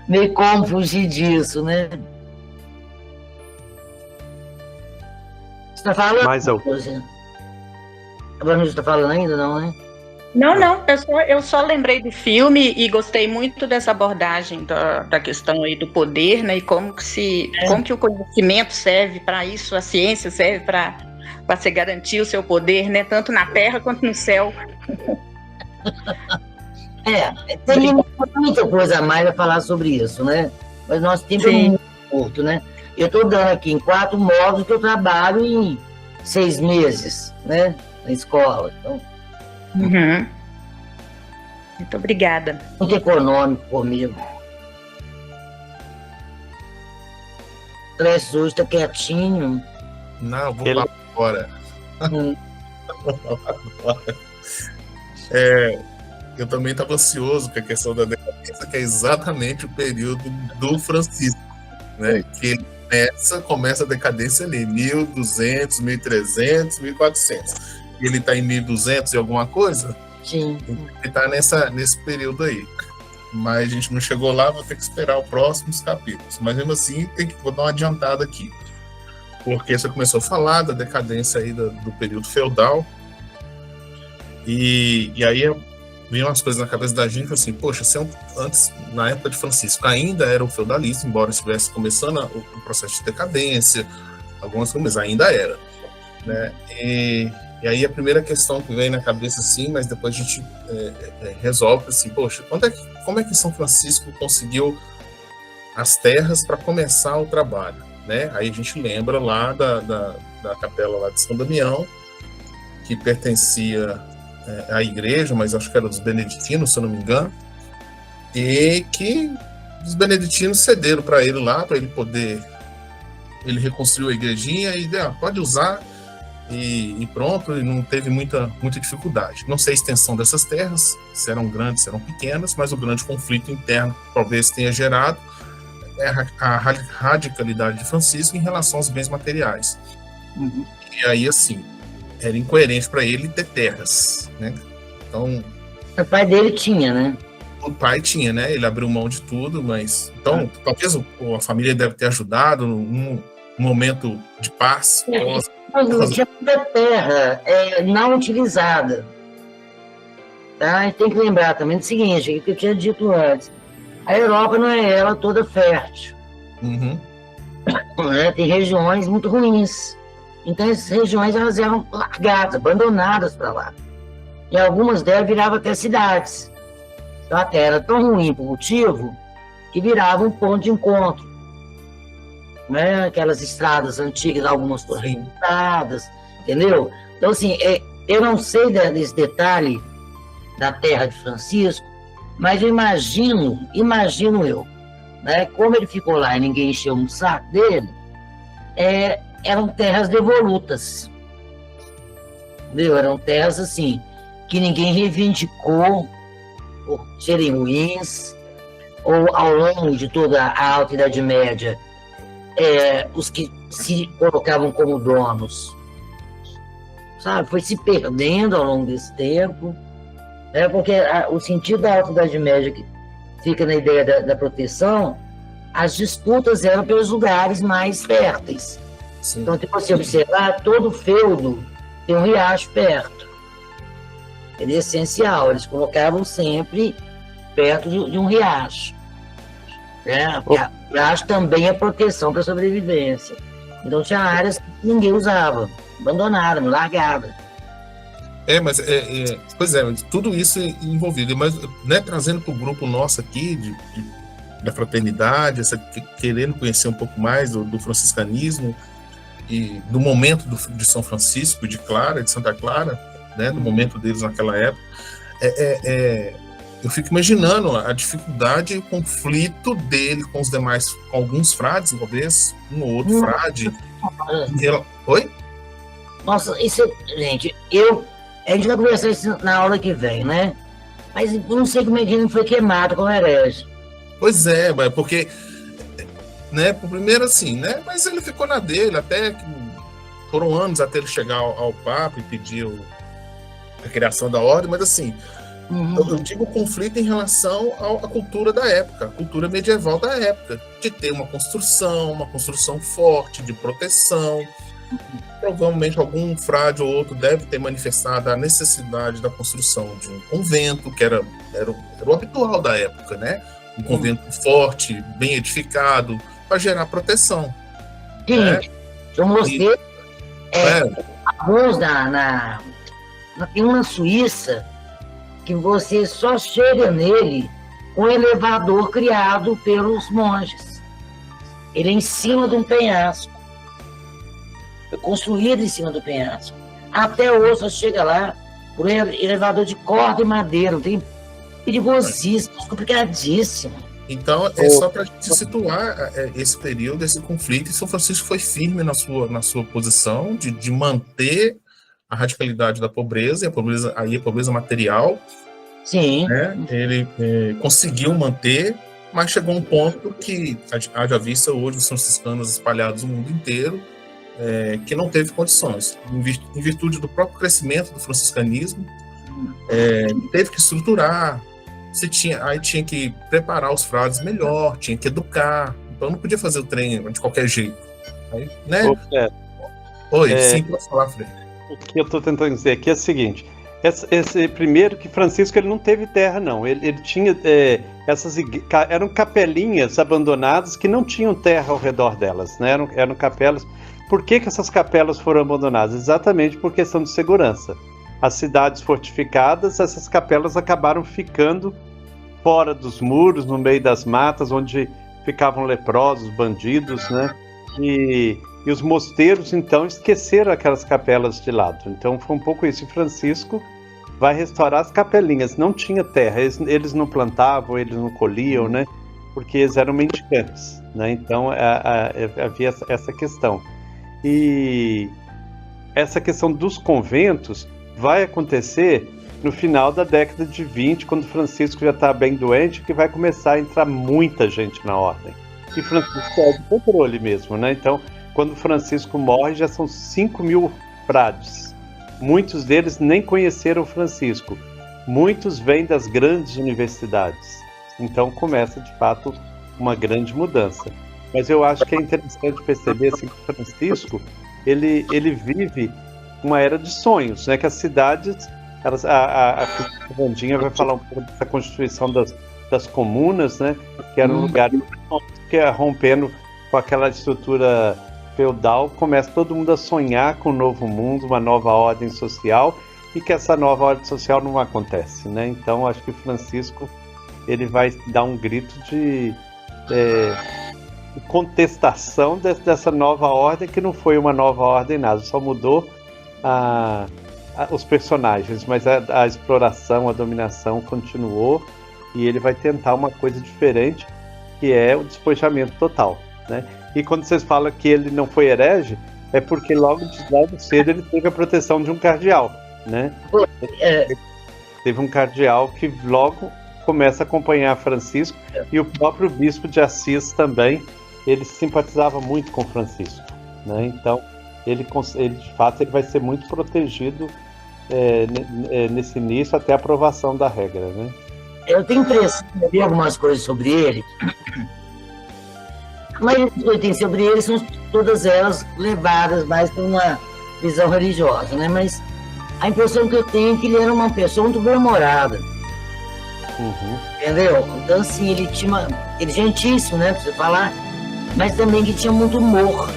meio como fugir disso, né? Você está falando? Mais algum? A Vanessa está falando ainda, não, né? Não, eu só lembrei do filme e gostei muito dessa abordagem da questão aí do poder, né? E como que o conhecimento serve para isso, a ciência serve para você garantir o seu poder, né? Tanto na terra quanto no céu. Tem muita coisa a mais a falar sobre isso, né? Mas nosso tempo é muito curto, né? Eu estou dando aqui em 4 módulos que eu trabalho em 6 meses, né? Na escola, então... Muito obrigada. Muito econômico comigo. O Clécio hoje está quietinho. Não, vou lá fora. eu também estava ansioso com a questão da decadência, que é exatamente o período do Francisco, né? Que ele começa a decadência ali, 1200, 1300, 1400. Ele está em 1200 e alguma coisa? Sim. Ele está nesse período aí. Mas a gente não chegou lá, vou ter que esperar os próximos capítulos. Mas mesmo assim, vou dar uma adiantada aqui. Porque você começou a falar da decadência aí do período feudal. E aí vinham umas coisas na cabeça da gente, assim, poxa, antes, na época de Francisco, ainda era o feudalismo, embora estivesse começando o processo de decadência, algumas coisas, ainda era, né? E aí a primeira questão que vem na cabeça, assim, mas depois a gente resolve, assim, poxa, como é que São Francisco conseguiu as terras para começar o trabalho, né? Aí a gente lembra lá da capela lá de São Damião, que pertencia à igreja, mas acho que era dos beneditinos, se eu não me engano, e que os beneditinos cederam para ele lá, para ele poder, ele reconstruiu a igrejinha e pode usar, e pronto, e não teve muita dificuldade. Não sei a extensão dessas terras, se eram grandes, se eram pequenas, mas o grande conflito interno talvez tenha gerado a radicalidade de Francisco em relação aos bens materiais. Uhum. E aí, assim, era incoerente para ele ter terras, né? Então, o pai dele tinha, né? O pai tinha, né? Ele abriu mão de tudo, mas então talvez a família deve ter ajudado num momento de paz. Mas tinha muita terra não utilizada. Tá? A gente tem que lembrar também do seguinte, que eu tinha dito antes. A Europa não é ela toda fértil. Uhum. Né? Tem regiões muito ruins. Então, essas regiões elas eram largadas, abandonadas para lá. E algumas delas viravam até cidades. Então, a terra era tão ruim por cultivo que virava um ponto de encontro. Né? Aquelas estradas antigas, algumas torrentadas, entendeu? Então, assim, eu não sei desse detalhe da terra de Francisco, mas eu imagino eu, né? Como ele ficou lá e ninguém encheu um saco dele, eram terras devolutas, entendeu? Eram terras assim, que ninguém reivindicou por serem ruins, ou ao longo de toda a Alta Idade Média, os que se colocavam como donos, sabe, foi se perdendo ao longo desse tempo, porque o sentido da Alta Idade Média, que fica na ideia da proteção, as disputas eram pelos lugares mais férteis. Sim. Então, se você observar, todo feudo tem um riacho perto. Ele é essencial, eles colocavam sempre perto de um riacho. Porque o riacho também é proteção para a sobrevivência. Então, tinha áreas que ninguém usava, abandonaram, largaram. Mas, pois é, tudo isso envolvido, mas, né, trazendo para o grupo nosso aqui, da fraternidade, querendo conhecer um pouco mais do franciscanismo, e do momento de São Francisco, de Santa Clara, né, do momento deles naquela época, eu fico imaginando a dificuldade e o conflito dele com os demais, com alguns frades, talvez, um ou outro frade. Oi? Nossa, gente, a gente vai conversar isso na aula que vem, né? Mas eu não sei como é que ele foi queimado como herege. Pois é, porque, né, primeiro assim, né, mas ele ficou na dele, até que foram anos até ele chegar ao Papa e pedir a criação da ordem, mas assim, eu digo conflito em relação à cultura da época, a cultura medieval da época, de ter uma construção forte, de proteção. Provavelmente algum frade ou outro deve ter manifestado a necessidade da construção de um convento, que era o habitual da época, né? Um convento forte, bem edificado, para gerar proteção. Gente, eu mostrei alguns tem uma Suíça que você só chega nele com um elevador criado pelos monges. Ele é em cima de um penhasco. Foi construído em cima do penhasco. Até hoje você chega lá por elevador de corda e madeira. Tem perigosíssimo, complicadíssimo. Então, é só para a gente situar esse período, esse conflito, e São Francisco foi firme na sua posição de manter a radicalidade da pobreza, a pobreza material, Sim. Né? Ele conseguiu manter, mas chegou a um ponto que, haja vista hoje, os franciscanos espalhados no mundo inteiro, que não teve condições. Em virtude do próprio crescimento do franciscanismo, teve que estruturar, aí tinha que preparar os frades melhor, tinha que educar, então não podia fazer o trem de qualquer jeito. Aí, né? Oi, sim, posso falar, Frei. O que eu estou tentando dizer aqui é o seguinte: esse primeiro, que Francisco ele não teve terra, não. Ele tinha eram capelinhas abandonadas que não tinham terra ao redor delas, né? Eram capelas. Por que essas capelas foram abandonadas? Exatamente por questão de segurança. As cidades fortificadas, essas capelas acabaram ficando fora dos muros, no meio das matas, onde ficavam leprosos, bandidos, né? E os mosteiros, então, esqueceram aquelas capelas de lado. Então, foi um pouco isso. E Francisco vai restaurar as capelinhas. Não tinha terra, eles não plantavam, eles não colhiam, né? Porque eles eram mendigantes, né? Então, havia essa questão. E essa questão dos conventos vai acontecer no final da década de 20, quando Francisco já está bem doente, que vai começar a entrar muita gente na ordem. E Francisco perde o controle mesmo, né? Então, quando Francisco morre, já são 5.000 frades. Muitos deles nem conheceram Francisco. Muitos vêm das grandes universidades. Então, começa, de fato, uma grande mudança. Mas eu acho que é interessante perceber assim, que Francisco, ele vive uma era de sonhos, né? Que as cidades, a Vandinha vai falar um pouco dessa constituição das comunas, né? Que eram lugares que rompendo com aquela estrutura feudal, começa todo mundo a sonhar com um novo mundo, uma nova ordem social, e que essa nova ordem social não acontece, né? Então, acho que Francisco ele vai dar um grito de contestação dessa nova ordem, que não foi uma nova ordem nada, só mudou os personagens, mas a exploração, a dominação continuou, e ele vai tentar uma coisa diferente, que é o despojamento total, né? E quando vocês falam que ele não foi herege, é porque logo cedo ele teve a proteção de um cardeal, né? Teve um cardeal que logo começa a acompanhar Francisco, e o próprio bispo de Assis também, ele simpatizava muito com Francisco, né? Então, ele de fato ele vai ser muito protegido nesse início, até a aprovação da regra, né? Eu tenho impressão de ver algumas coisas sobre ele, mas as coisas que eu tenho sobre ele são todas elas levadas mais para uma visão religiosa, né? Mas a impressão que eu tenho é que ele era uma pessoa muito bem-humorada. Entendeu? Então, assim, ele gentíssimo, né? Pra você falar, mas também que tinha muito humor.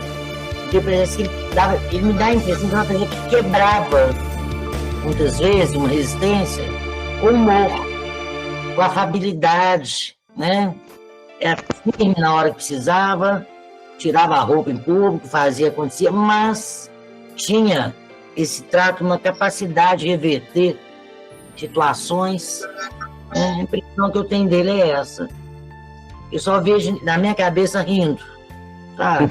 Porque parece que ele me dá a impressão de uma pessoa que quebrava, muitas vezes, uma resistência, com humor, com afabilidade, né? Era firme na hora que precisava, tirava a roupa em público, fazia, acontecia, mas tinha esse trato, uma capacidade de reverter situações. A impressão que eu tenho dele é essa. Eu só vejo na minha cabeça rindo, sabe?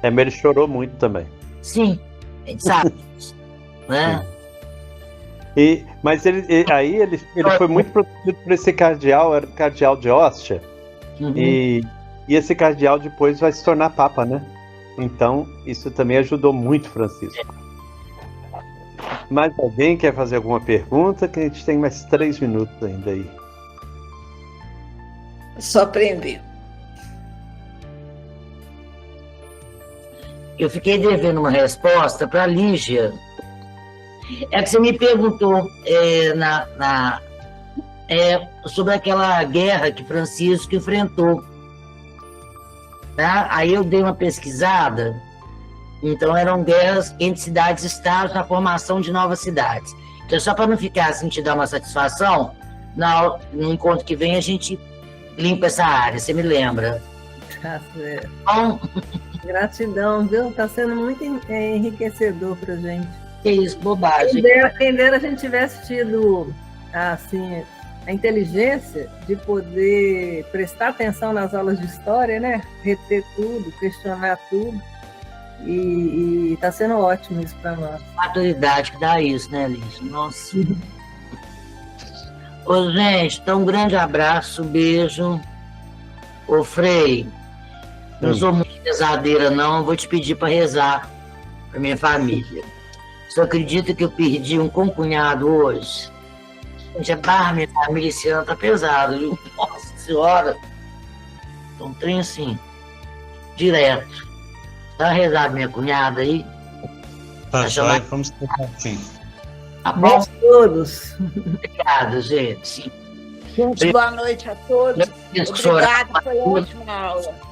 Mas ele chorou muito também. Sim, a gente sabe, né? Mas ele foi muito protegido por esse cardeal, era o cardeal de Ostia, e esse cardeal depois vai se tornar papa, né? Então, isso também ajudou muito Francisco. Mais alguém quer fazer alguma pergunta? Que a gente tem mais 3 minutos ainda aí. Só aprender. Eu fiquei devendo uma resposta para a Lígia. É que você me perguntou sobre aquela guerra que Francisco enfrentou. Tá? Aí eu dei uma pesquisada. Então eram guerras entre cidades e estados na formação de novas cidades. Então, só para não ficar assim, te dar uma satisfação, no encontro que vem a gente limpa essa área, você me lembra? Tá certo. Bom, Gratidão, viu? Está sendo muito enriquecedor para a gente. que isso, bobagem. Quem dera a gente tivesse tido assim, a inteligência de poder prestar atenção nas aulas de história, né? Reter tudo, questionar tudo. E está sendo ótimo isso para nós. Maturidade que dá isso, né, Lígia? Nossa. Ô, gente, então um grande abraço, beijo. Ô, Frei, não sou muito rezadeira, não. Eu vou te pedir para rezar para minha família. Você acredita que eu perdi um concunhado hoje? Gente, minha família esse ano tá pesado, viu? Nossa Senhora. Um trem assim, direto. Tá rezar minha cunhada aí? Tá joia, vamos tentar sim. Tá bom? Bom todos. Obrigado, gente. Gente, boa noite a todos. Obrigada, foi ótima aula.